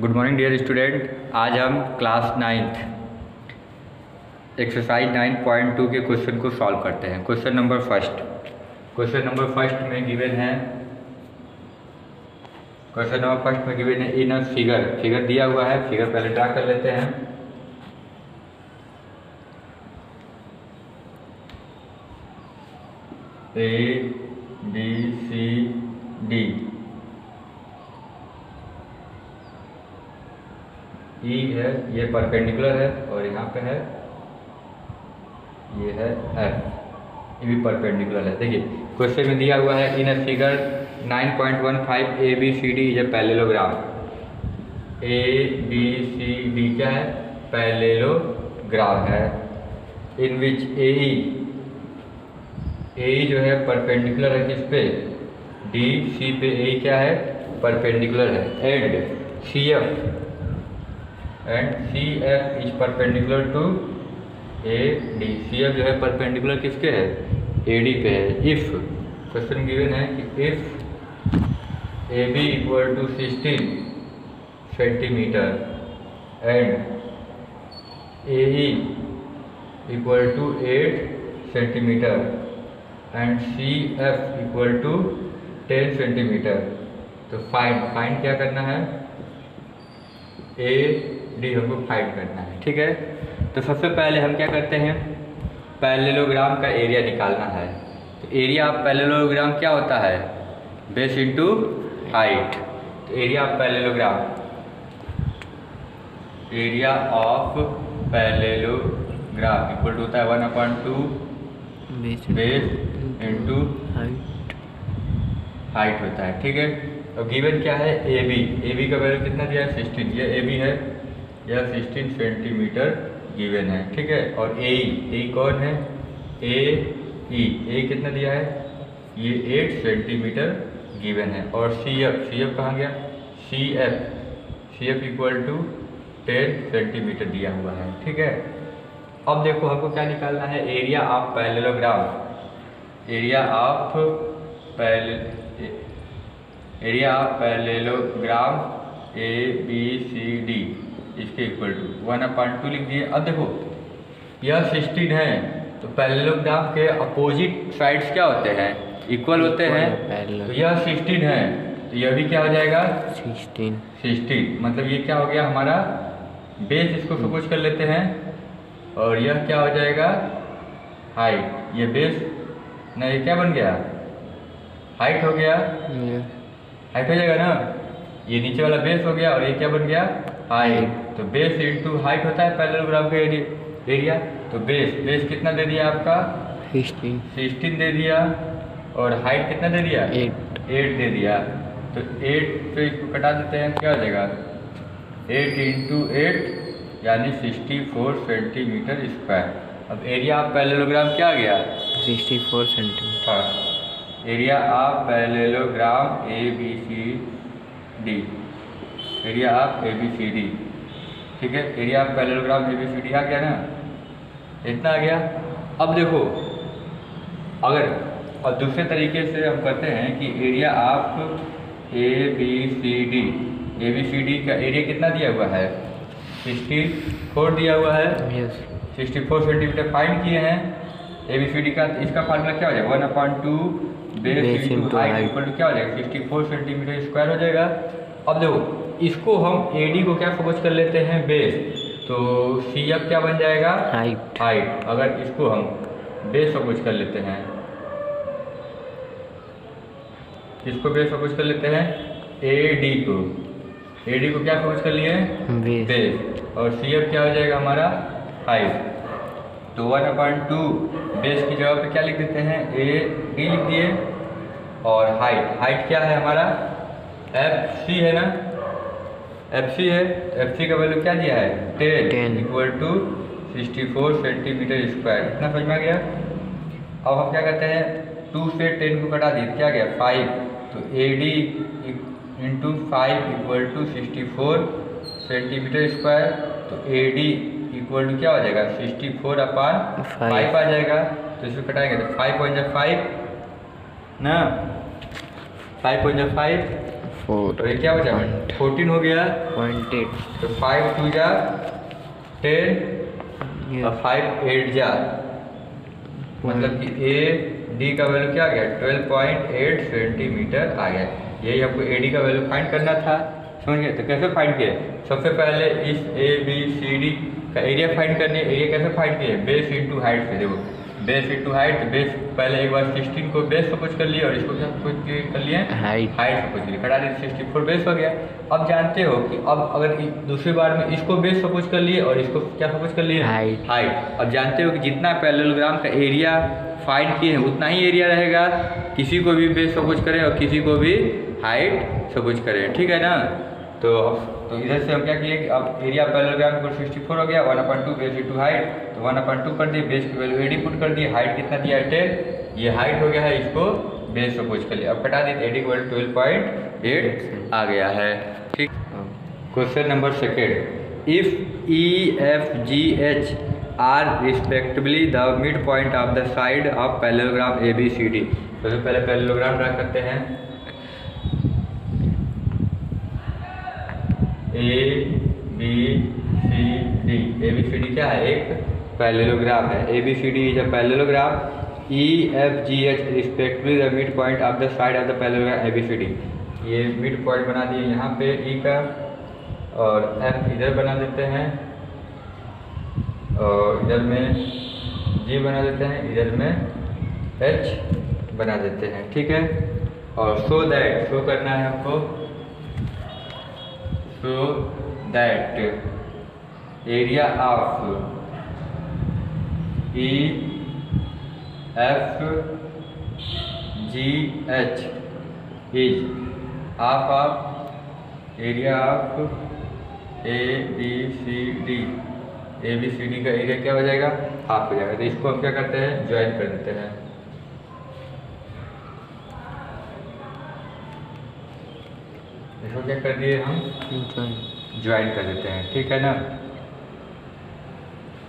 Good morning dear student. आज हम class 9th exercise 9.2 के क्वेश्चन को सॉल्व करते हैं। क्वेश्चन नंबर फर्स्ट में गिवन है इन अ फिगर दिया हुआ है। फिगर पहले ड्रा कर लेते हैं। A B C D E है, ये परपेंडिकुलर है और यहाँ पे है ये है F, ये भी परपेंडिकुलर है। देखिए क्वेश्चन में दिया हुआ है in a figure 9.15 ABCD is a parallelogram. ABCD क्या है? पैरेललोग्राम है। इन विच AE जो है परपेंडिकुलर है किस पे? DC पे। AE क्या है? परपेंडिकुलर है। And CF is perpendicular to AD। CF जो है परपेंडिकुलर किसके है? AD पे है। इफ क्वेश्चन गिवन है कि if AB equal to 16 centimetre and AE equal to 8 centimetre and CF equal to 10 centimetre, तो फाइंड क्या करना है? AD हमको फाइंड करना है। ठीक है, तो सबसे पहले हम क्या करते हैं? पैरेललोग्राम का एरिया निकालना है। तो एरिया ऑफ पैरेललोग्राम क्या होता है? Base into height. तो area of parallelogram equal to होता है 1/2 बेस इंटू हाइट होता है। ठीक है, तो गिवन क्या है? AB का वैल्यू कितना दिया है? 16। ये AB है, यह 16 सेंटीमीटर गिवन है। ठीक है, और AE कौन है? AE कितना दिया है? ये 8 सेंटीमीटर गिवन है। और CF कहाँ गया? CF इक्वल टू 10 सेंटीमीटर दिया हुआ है। ठीक है, अब देखो हमको क्या निकालना है? एरिया ऑफ पैरेललोग्राम ABCD इसके इक्वल टू 1/2 लिख दिए। अब देखो यह 16 है, तो पैरेललोग्राम के अपोजिट साइड्स क्या होते हैं? इक्वल होते हैं। तो यह 16 है, तो यह भी क्या हो जाएगा? 16। मतलब ये क्या हो गया हमारा? बेस इसको सपोज कर लेते हैं, और यह क्या हो जाएगा? हाइट। ये बेस ना, ये क्या बन गया? हाइट हो गया। हाइट हो जाएगा ना, ये नीचे वाला बेस हो गया और ये क्या बन गया? हाइट। तो बेस इंटू हाइट होता है पैरेललोग्राम का एरिया। तो बेस कितना दे दिया आपका? 16 दे दिया, और हाइट कितना दे दिया? 8 दे दिया। तो 8 पे इसको कटा देते हैं, क्या हो जाएगा? 8 इंटू 8 यानी 64 सेंटीमीटर स्क्वायर। अब एरिया ऑफ पैरेललोग्राम क्या आ गया? 64 centimetre. Area of parallelogram ABCD। ठीक है, एरिया ऑफ पैरेललोग्राम ABCD आ गया ना, इतना आ गया। अब देखो अगर और दूसरे तरीके से हम करते हैं कि एरिया ऑफ ABCD का एरिया कितना दिया हुआ है? 64 दिया हुआ है। 64 सेंटीमीटर फाइंड किए हैं ABCD का। इसका फार्मूला क्या हो जाएगा? 1/2 base into height equal to क्या हो जाएगा? 64 सेंटीमीटर स्क्वायर हो जाएगा। अब देखो इसको हम AD को क्या समझ कर लेते हैं? बेस। तो CF क्या बन जाएगा? हाइट। अगर इसको हम बेस समझ कर लेते हैं, इसको बेस समझ कर लेते हैं, AD को क्या समझ कर लिए? बेस। और CF क्या हो जाएगा हमारा? हाइट। तो 1/2 बेस की जगह पे क्या लिख देते हैं? AD लिख दिए। और हाइट क्या है हमारा? FC है ना, FC है। FC का वैल्यू क्या दिया है? 10 इक्वल टू 64 सेंटीमीटर स्क्वायर। इतना समझ में आ गया। अब हम क्या करते हैं? 2 से 10 को कटा दिए, क्या गया? 5। तो AD into 5 equal to 64 centimetre square. तो AD इक्वल टू क्या हो जाएगा? 64/5 आ जाएगा। तो इसको कटाएंगे तो 5 ना, 5 5 4 तो ये क्या बचा? 14 हो गया। 0.8 तो 5 2 जा 10 और 5 8 जा, मतलब कि ए डी का वैल्यू क्या आ गया? 12.8 सेंटीमीटर आ गया। यही आपको ए डी का वैल्यू फाइंड करना था, समझ गए? तो कैसे फाइंड किए? सबसे पहले इस ए बी सी डी का एरिया फाइंड करने। एरिया कैसे फाइंड किए? बेस इंटू हाइट से। देखो बेस इंटू हाइट, बेस पहले एक बार 16 को बेस सपोज कर लिए और इसको क्या सपोज कर लिए? हाइट सपोज कर लिए, कटा दिए, 64 बेस हो गया। अब जानते हो कि अब अगर दूसरी बार में इसको बेस सपोज कर लिए और इसको क्या सपोज कर लिए? हाइट। अब जानते हो कि जितना पैरेललोग्राम का एरिया फाइंड किए हैं उतना ही एरिया रहेगा, किसी को भी बेस सपोज करें और किसी को भी हाइट सपोज करें, ठीक है ना? तो इधर से हम क्या किए कि अब एरिया पैरेललोग्राम को 64 हो गया, 1/2 बेस इंटू हाइट, तो 1/2 कर दिए, बेस की वैल्यू एडी पुट कर दिए, हाइट कितना दिया है? 10। ये हाइट हो गया है, इसको बेस सपोज कर लिया। अब कटा दिए, एडी को 12.8 आ गया है, ठीक। Question number second, if E F G H are respectively the mid point of the side of parallelogram A B C D. सबसे पहले पैरेललोग्राम ड्रा करते हैं। A B C D, A B C D क्या है? एक parallelogram है। A B C D is a parallelogram. E F G H respectively the mid point of the side of the parallelogram A B C D. ये mid point बना दिए यहाँ पे ई का, और एफ इधर बना देते हैं, और इधर में जी बना देते हैं, इधर में एच बना देते हैं, ठीक है। और शो दैट, शो करना है हमको, show that area of E F G H is half of area of A B C D. A B C डी का एरिया क्या हो जाएगा? हाफ हो जाएगा। तो इसको हम क्या करते हैं? ज्वाइन कर देते हैं। इसको क्या कर दिए हम? ज्वाइन कर देते हैं, ठीक है ना?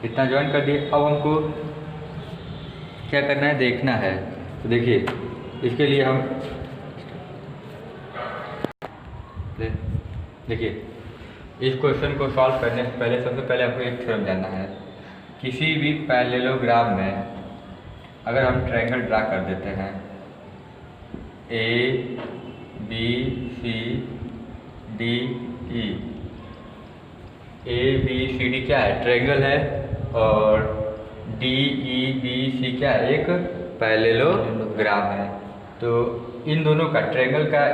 इतना ज्वाइन कर दिए। अब हमको क्या करना है? देखना है। तो देखिए, इसके लिए हम देखिए, इस क्वेश्चन को सॉल्व करने से पहले सबसे पहले आपको एक थ्योरम जानना है। किसी भी पैरेललोग्राम में अगर हम ट्रायंगल ड्रा कर देते हैं, A B C D E, A B C D क्या है? ट्रायंगल है, और डी ई बी सी क्या है? एक पैरेललोग्राम है। तो इन दोनों का, ट्रायंगल का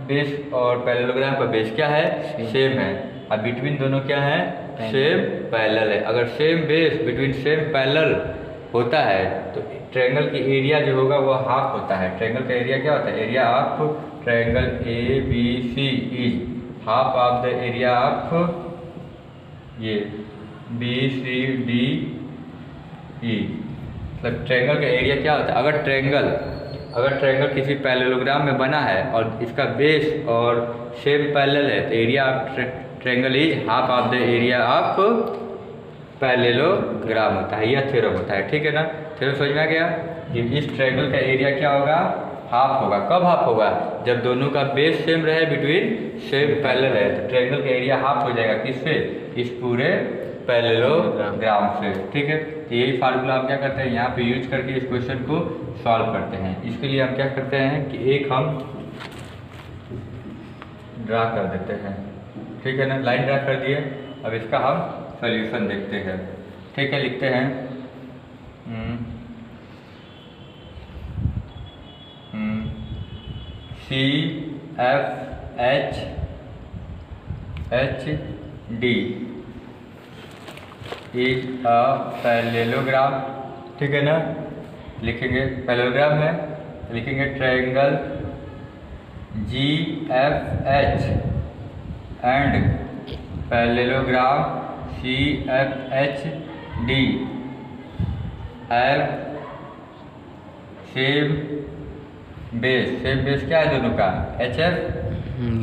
बेस और पैरेललोग्राम का बेस क्या है? सेम है। अब बिटवीन दोनों क्या है? सेम पैरेलल है। अगर same base between same parallel होता है तो ट्रायंगल की एरिया जो होगा वो हाफ होता है। ट्रायंगल का एरिया क्या होता है? Area of triangle A B C is half of the area of ये बी सी डी ई। मतलब ट्रायंगल का एरिया क्या होता है? अगर ट्रायंगल किसी पैरेललोग्राम में बना है और इसका बेस और सेम पैरेलल है तो area of triangle is half of the area of parallelogram होता है। यह थ्योरम होता है, ठीक है ना? थ्योरम समझ में आ गया कि इस ट्रायंगल का एरिया क्या होगा? हाफ होगा। कब हाफ होगा? जब दोनों का बेस सेम रहे, बिटवीन सेम पैरेलल है, तो ट्रायंगल का एरिया हाफ हो जाएगा। किससे? इस पूरे पैरेललोग्राम से, ठीक है। तो यही फार्मूला हम क्या करते हैं? यहाँ पे यूज करके इस क्वेश्चन को सॉल्व करते हैं। इसके लिए हम क्या करते हैं कि एक हम ड्रा कर देते हैं, ठीक है ना? लाइन ड्रा कर दिए। अब इसका हम सॉल्यूशन देखते हैं, ठीक है। लिखते हैं C F H D is a parallelogram, ठीक है ना? लिखेंगे पैरेललोग्राम है, लिखेंगे triangle G F H and parallelogram C F H D have same base. Same base क्या है दोनों का? H F.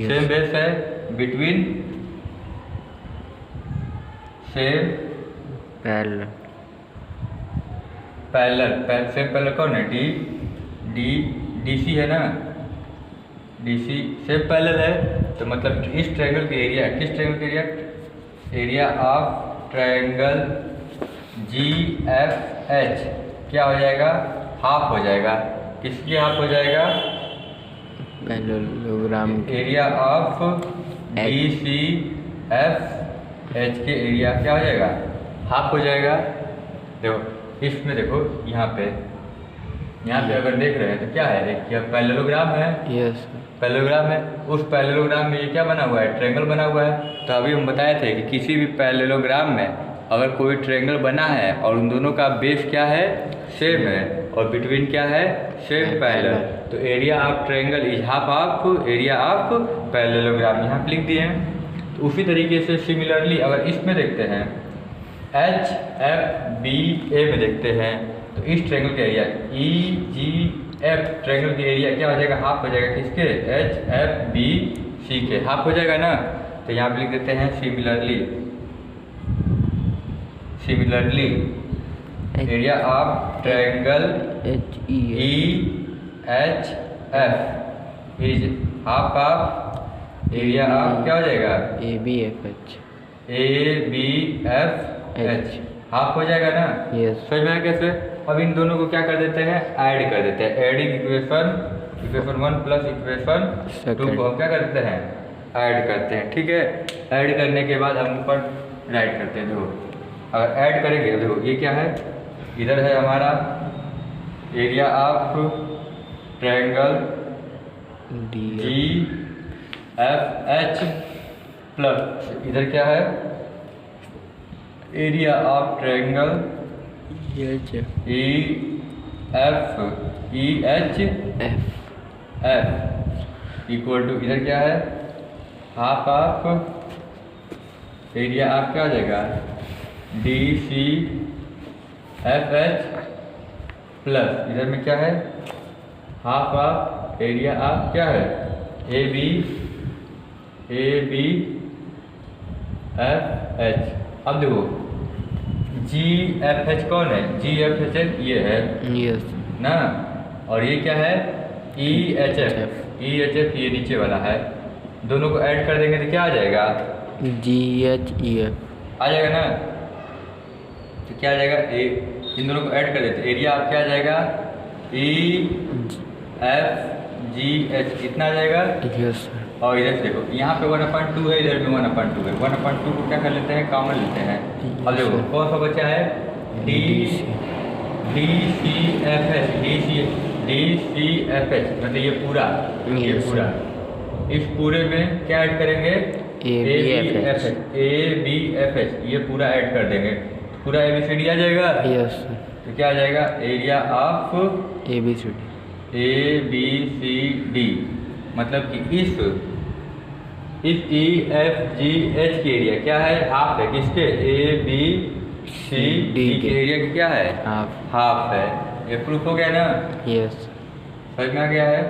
सेम बेस है between same parallel. Same parallel कौन है? डी डी डी सी है ना? DC से पैरेलल है, तो मतलब इस ट्रायंगल के एरिया, किस ट्रायंगल के area, area of triangle GFH क्या हो जाएगा, हाफ हो जाएगा। किसकी हाफ हो जाएगा, पैरेललोग्राम एरिया ऑफ DCFH के एरिया क्या हो जाएगा, हाफ हो जाएगा। देखो इसमें देखो यहाँ पे अगर देख रहे हैं तो क्या है, एक क्या पैरेललोग्राम है, यस पैरेललोग्राम है। उस पैरेललोग्राम में ये क्या बना हुआ है, ट्रायंगल बना हुआ है। तो अभी हम बताए थे कि किसी भी पैरेललोग्राम में अगर कोई ट्रायंगल बना है और उन दोनों का बेस क्या है, सेम है, और बिटवीन क्या है, सेम पैरेलल, तो area of triangle is half of area of parallelogram, यहाँ पे लिख दिए हैं। तो उसी तरीके से सिमिलरली अगर इसमें देखते हैं HFBA में देखते हैं, तो इस ट्रायंगल का एरिया EGF ट्रायंगल का एरिया क्या हो जाएगा, हाफ हो जाएगा। किसके, HFBC के हाफ हो जाएगा ना। तो यहाँ पे लिख देते हैं similarly area of triangle EHF is half of area of क्या हो जाएगा, ABFH हाफ हो जाएगा ना। यस समझ में आया कैसे। अब इन दोनों को क्या कर देते हैं, ऐड कर देते हैं। एडिंग इक्वेशन 1 प्लस इक्वेशन 2 को हम क्या करते हैं, ऐड करते हैं। ठीक है, ऐड करने के बाद हम ऊपर राइट करते हैं। देखो अगर ऐड करेंगे, देखो ये क्या है, इधर है हमारा area of triangle GFH plus इधर क्या है, area of triangle EHF equal to इधर क्या है, हाफ ऑफ एरिया ऑफ क्या हो जाएगा, DCFH प्लस इधर में क्या है, हाफ ऑफ एरिया ऑफ क्या है, ABFH। अब देखो GFH कौन है, GFH ये है यस ना, और ये क्या है, EHF ये नीचे वाला है। दोनों को ऐड कर देंगे तो क्या आ जाएगा, GHEF आ जाएगा ना। तो क्या आ जाएगा, इन दोनों को ऐड कर देते, एरिया आप क्या आ जाएगा, EFGH कितना आ जाएगा। यस और इधर से देखो यहाँ पे 1/2 है, इधर में 1/2 है। 1/2 को क्या कर लेते हैं, कॉमन लेते हैं। अब देखो कौन सा बचा है, DCFH मतलब ये पूरा इस पूरे में क्या ऐड करेंगे, ABFH ये पूरा ऐड कर देंगे, पूरा ABCD आ जाएगा। यस तो क्या आ जाएगा, एरिया ऑफ ABCD मतलब कि इस EFGH के एरिया क्या है, हाफ है। किसके, ABCD के एरिया क्या है, हाफ है। ये प्रूफ हो गया ना। यस समझ में आ गया है।